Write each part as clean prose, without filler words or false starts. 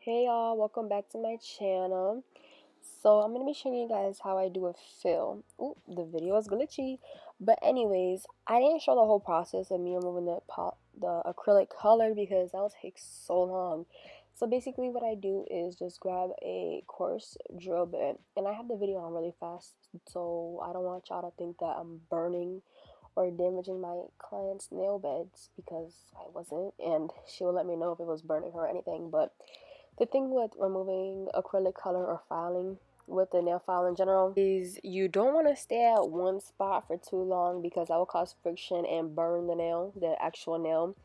Hey y'all, welcome back to my channel. So I'm gonna be showing you guys how I do a fill. Ooh, the video is glitchy. But anyways, I didn't show the whole process of me removing the acrylic color because that would take so long. So basically what I do is just grab a coarse drill bit, and I have the video on really fast so I don't want y'all to think that I'm burning or damaging my client's nail beds, because I wasn't, and she will let me know if it was burning her or anything. But the thing with removing acrylic color or filing with the nail file in general is you don't want to stay at one spot for too long because that will cause friction and burn the nail, the actual nail.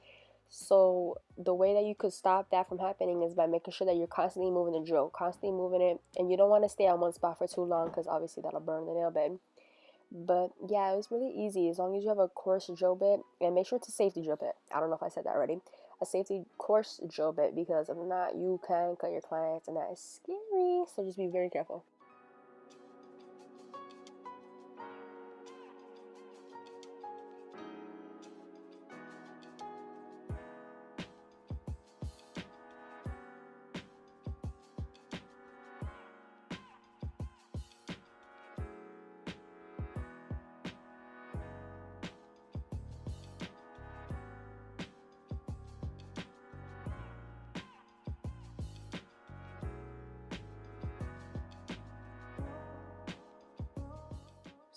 So the way that you could stop that from happening is by making sure that you're constantly moving the drill, constantly moving it, and you don't want to stay at one spot for too long because obviously that'll burn the nail bed. But yeah, it was really easy as long as you have a coarse drill bit, and make sure it's a safety drill bit. I don't know if I said that already. A safety coarse drill bit, because if not, you can cut your clients, and that is scary. So just be very careful.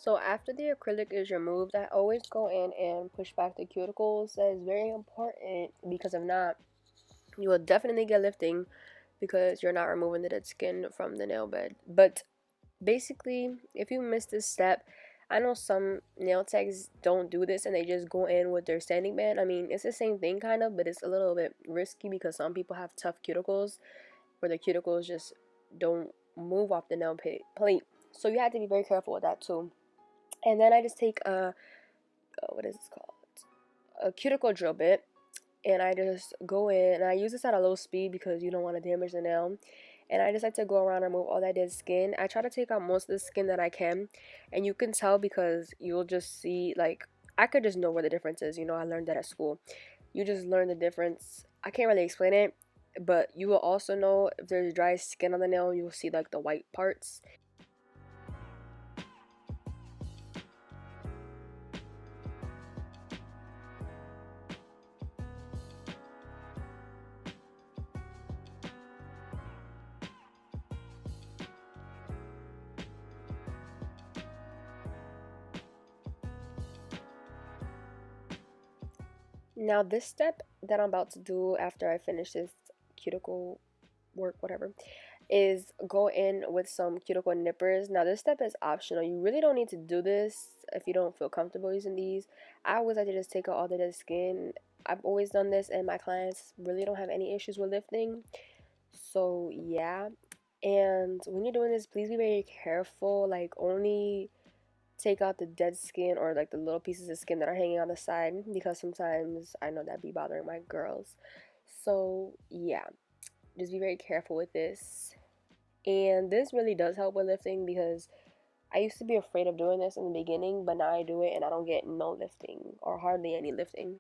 So after the acrylic is removed, I always go in and push back the cuticles. That is very important because if not, you will definitely get lifting because you're not removing the dead skin from the nail bed. But basically, if you miss this step, I know some nail techs don't do this and they just go in with their sanding band. I mean, it's the same thing kind of, but it's a little bit risky because some people have tough cuticles where the cuticles just don't move off the nail plate. So you have to be very careful with that too. And then I just take what is this called? A cuticle drill bit, and I just go in, and I use this at a low speed because you don't want to damage the nail. And I just like to go around and remove all that dead skin. I try to take out most of the skin that I can, and you can tell because you'll just see, like, I could just know where the difference is. I learned that at school. You just learn the difference. I can't really explain it, but you will also know if there's dry skin on the nail. You will see like the white parts. Now this step that I'm about to do after I finish this cuticle work, whatever, is go in with some cuticle nippers. Now this step is optional. You really don't need to do this if you don't feel comfortable using these. I always like to just take out all the dead skin. I've always done this and my clients really don't have any issues with lifting. So yeah. And when you're doing this, please be very careful. Like, only take out the dead skin or like the little pieces of skin that are hanging on the side, because sometimes I know that be bothering my girls. So yeah, just be very careful with this. And this really does help with lifting because I used to be afraid of doing this in the beginning, but now I do it and I don't get no lifting or hardly any lifting.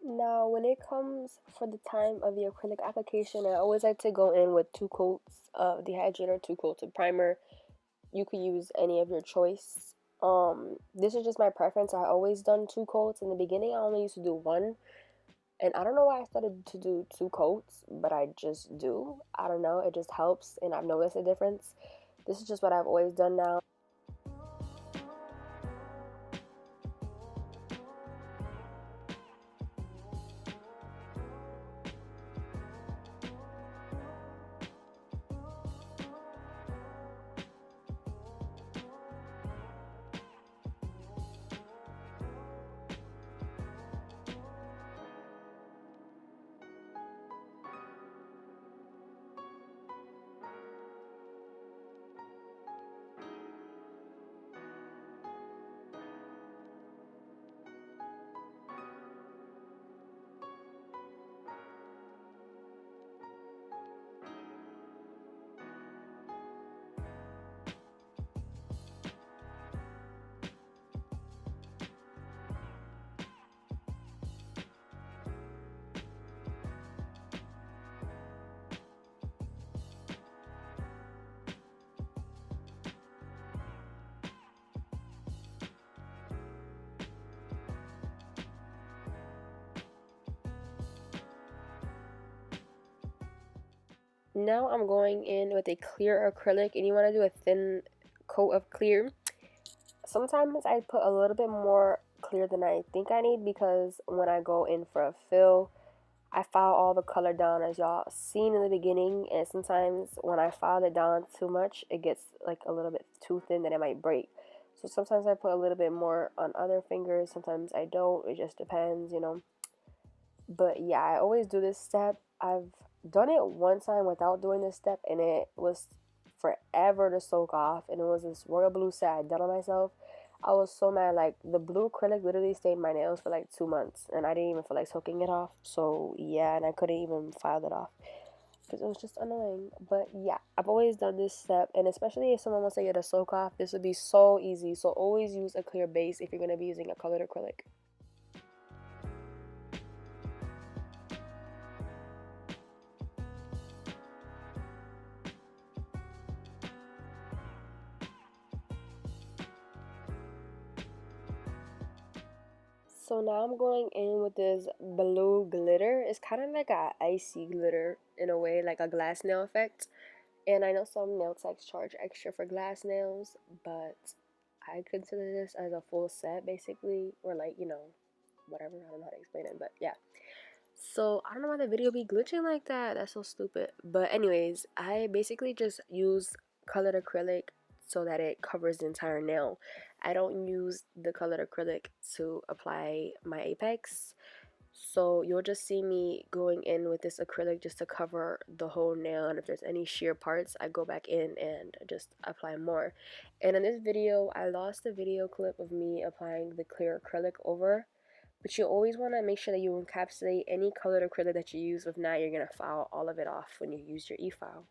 Now, when it comes for the time of the acrylic application, I always like to go in with 2 coats of dehydrator, 2 coats of primer. You could use any of your choice. This is just my preference. I always done 2 coats. In the beginning, I only used to do one, and I don't know why I started to do 2 coats, but I just do. I don't know. It just helps, and I've noticed a difference. This is just what I've always done now. now I'm going in with a clear acrylic, and you want to do a thin coat of clear. Sometimes I put a little bit more clear than I think I need, because when I go in for a fill, I file all the color down as y'all seen in the beginning, and sometimes when I file it down too much, it gets like a little bit too thin that it might break. So sometimes I put a little bit more on other fingers, sometimes I don't. It just depends, you know. But yeah, I always do this step. I've done it one time without doing this step, and it was forever to soak off. And it was this royal blue set I done on myself. I was so mad. Like, the blue acrylic literally stained my nails for like 2 months, and I didn't even feel like soaking it off. So yeah, and I couldn't even file it off because it was just annoying. But yeah, I've always done this step, and especially if someone wants to get a soak off, this would be so easy. So always use a clear base if you're going to be using a colored acrylic. So now I'm going in with this blue glitter. It's kind of like a icy glitter in a way, like a glass nail effect. And I know some nail techs charge extra for glass nails, but I consider this as a full set basically, or like, you know, whatever. I don't know how to explain it, but yeah. So I don't know why the video be glitching like that. That's so stupid. But anyways, I basically just use colored acrylic so that it covers the entire nail. I don't use the colored acrylic to apply my apex. So you'll just see me going in with this acrylic just to cover the whole nail, and if there's any sheer parts, I go back in and just apply more. And in this video, I lost a video clip of me applying the clear acrylic over, but you always want to make sure that you encapsulate any colored acrylic that you use. If not, you're going to file all of it off when you use your e-file.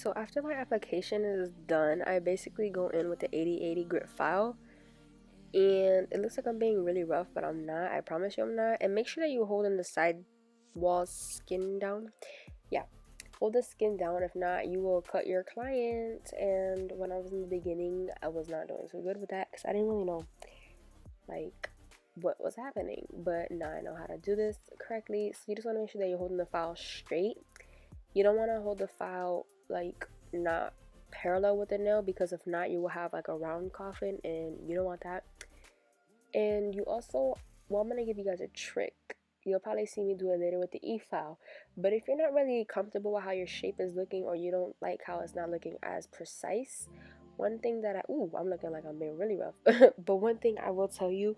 So after my application is done, I basically go in with the 80/80 grit file, and it looks like I'm being really rough, but I'm not. I promise you I'm not. And make sure that you hold in the side wall skin down. Yeah, hold the skin down. If not, you will cut your client. And when I was in the beginning, I was not doing so good with that because I didn't really know like what was happening. But now I know how to do this correctly. So you just want to make sure that you're holding the file straight. You don't want to hold the file like not parallel with the nail, because if not, you will have like a round coffin and you don't want that. And you also, well, I'm gonna give you guys a trick. You'll probably see me do it later with the e-file, but if you're not really comfortable with how your shape is looking, or you don't like how it's not looking as precise, one thing that I'm looking like I'm being really rough but one thing I will tell you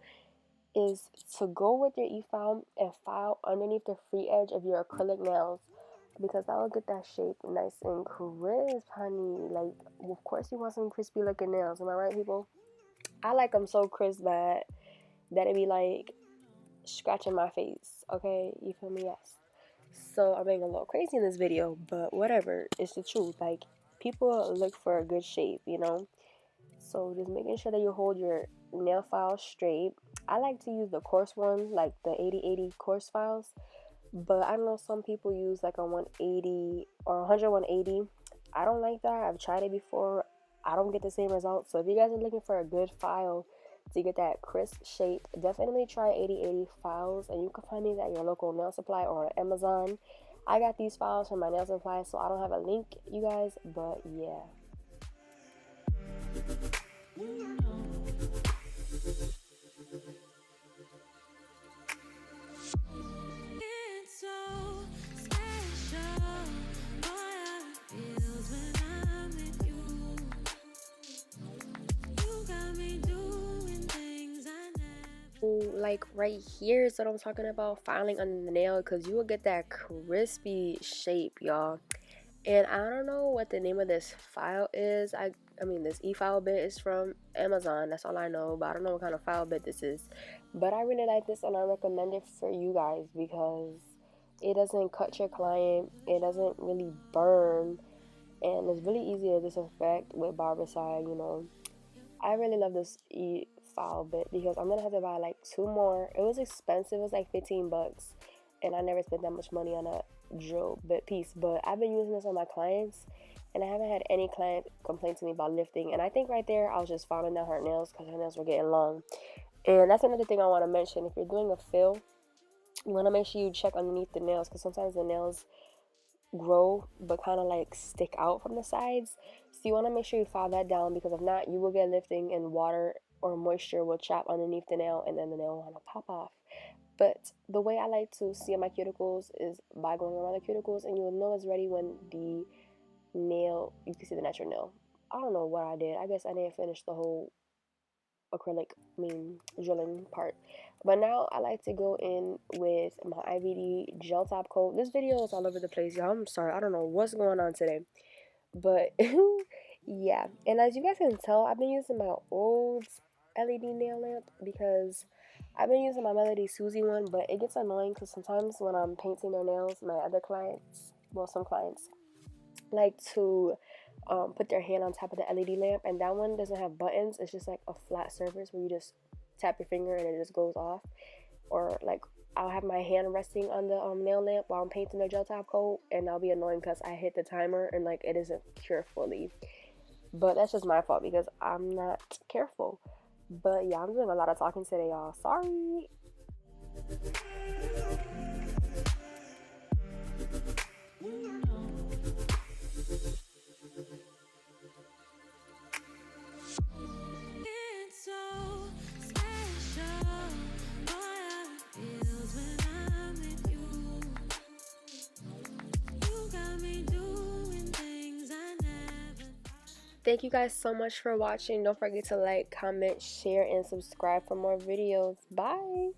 is to go with your e-file and file underneath the free edge of your acrylic nails, because that will get that shape nice and crisp, honey. Like, of course you want some crispy looking nails, am I right, people? I like them so crisp that it be like scratching my face, okay? You feel me? Yes. So I'm being a little crazy in this video, but whatever, it's the truth. Like, people look for a good shape, you know? So just making sure that you hold your nail file straight. I like to use the coarse one, like the 80/80 coarse files, but I know some people use like a 180 or 100/180. I don't like that. I've tried it before. I don't get the same results. So if you guys are looking for a good file to get that crisp shape, definitely try 80/80 files, and you can find these at your local nail supply or on Amazon. I got these files from my nail supply, so I don't have a link, you guys, but yeah. Like right here is what I'm talking about, filing under the nail, because you will get that crispy shape, y'all. And I don't know what the name of this file is. I mean, this e-file bit is from Amazon, that's all I know, but I don't know what kind of file bit this is. But I really like this and I recommend it for you guys because it doesn't cut your client, it doesn't really burn, and it's really easy to disinfect with barbicide, you know. I really love this e-file bit because I'm gonna have to buy like 2 more. It was expensive, it was like 15 bucks, and I never spent that much money on a drill bit piece. But I've been using this on my clients, and I haven't had any client complain to me about lifting. And I think right there I was just filing down her nails because her nails were getting long. And that's another thing I want to mention. If you're doing a fill, you want to make sure you check underneath the nails, because sometimes the nails grow but kind of like stick out from the sides. So you want to make sure you file that down, because if not, you will get lifting and water or moisture will trap underneath the nail and then the nail will want to pop off. But the way I like to seal my cuticles is by going around the cuticles, and you will know it's ready when the nail, you can see the natural nail. I don't know what I did. I guess I didn't finish the whole acrylic, drilling part. But now I like to go in with my IVD gel top coat. This video is all over the place, y'all. I'm sorry, I don't know what's going on today, but yeah. And as you guys can tell, I've been using my old LED nail lamp because I've been using my Melody Susie one, but it gets annoying because sometimes when I'm painting their nails, my other clients, well, some clients like to put their hand on top of the LED lamp, and that one doesn't have buttons. It's just like a flat surface where you just tap your finger and it just goes off. Or like I'll have my hand resting on the nail lamp while I'm painting the gel top coat, and I'll be annoying because I hit the timer and like it isn't cured fully. But that's just my fault because I'm not careful. But yeah, I'm doing a lot of talking today, y'all. Sorry. Thank you guys so much for watching. Don't forget to like, comment, share, and subscribe for more videos. Bye.